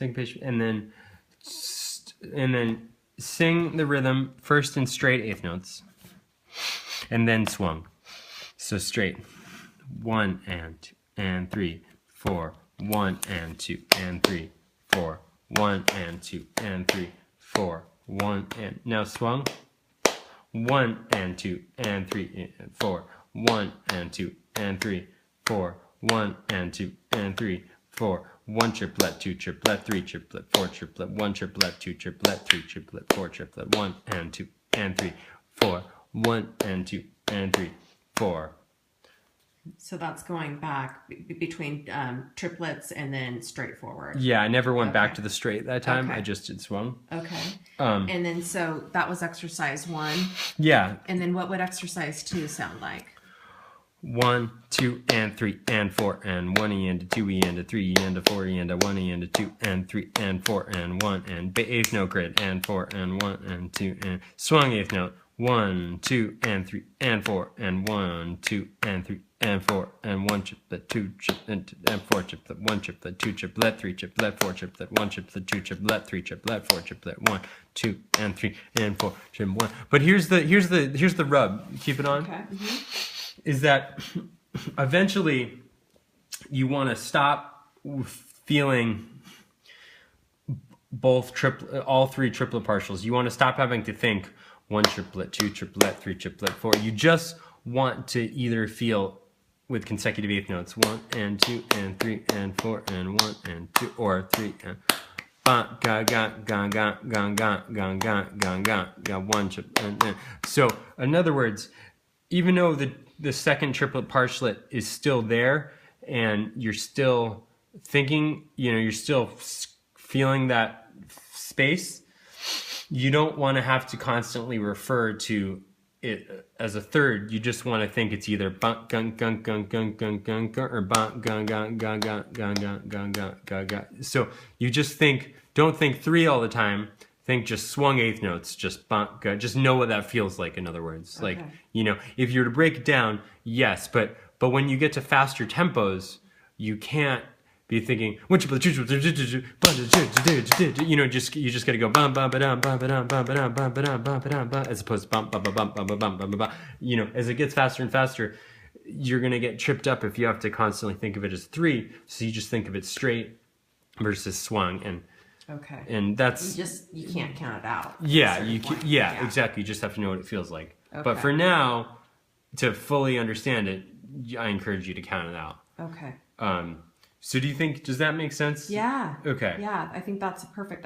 syncopation, and then sing the rhythm first in straight eighth notes, and then swung. So straight, 1 and 2 and 3, 4, 1 and 2 and 3, 4, 1 and 2 and 3, 4, 1 and now swung. 1 and 2 and 3 and 4, 1 and 2 and 3, 4, 1 and 2 and 3, 4, 1 triplet, 2 triplet, 3 triplet, 4 triplet, 1 triplet, 2 triplet, 3 triplet, 4 triplet, 1 and 2 and 3, 4, 1 and 2 and 3, 4. So that's going back between triplets and then straight forward. Yeah, I never went back to the straight that time. Okay. I just did swung. Okay. And then so that was exercise 1. Yeah. And then what would exercise 2 sound like? 1, 2, and 3, and 4, and 1 E and 2 E and 3 E and 4 E and 1 E and 2 and 3 and 4 and 1 and eighth note grid and 4 and 1 and 2 and swung eighth note 1, 2, and 3 and 4 and 1, 2, and 3 and 4 and 1 triplet, 2 triplet and 4 triplet, 1 triplet, 2 triplet, 3 triplet, 4 triplet, 1 triplet, 2 triplet, 3 triplet, 4 triplet, 1, 2, and 3 and 4 triplet, 1. But here's the rub. Keep it on. Okay. Is that eventually you want to stop feeling all three triplet partials. You want to stop having to think 1 triplet, 2 triplet, 3 triplet, 4. You just want to either feel with consecutive eighth notes 1 and 2 and 3 and 4 and 1 and 2 or 3 and ga ga ga ga ga ga ga ga ga ga ga 1 triplet. So in other words, even though the second triplet partiallet is still there and you're still thinking, you're still feeling that space, you don't want to have to constantly refer to it as a third. You just want to think it's either bang gung gung gung gung gung gung or bang gung gung gung gung gung gung gung gung gung. So you just don't think 3 all the time. Think just swung eighth notes, just know what that feels like. In other words, okay. like, if you were to break it down, yes, but when you get to faster tempos, you can't be thinking you just got to go bum bum ba dum bum ba dum bum ba dum bum ba dum bum ba dum bum, as opposed to bum bum bum bum bum bum bum bum. As it gets faster and faster, you're gonna get tripped up if you have to constantly think of it as 3. So you just think of it straight versus swung, and okay, and that's you can't count it out. Yeah, exactly. You just have to know what it feels like. Okay. But for now, to fully understand it, I encourage you to count it out. Okay. So does that make sense? Yeah. Okay. Yeah, I think that's a perfect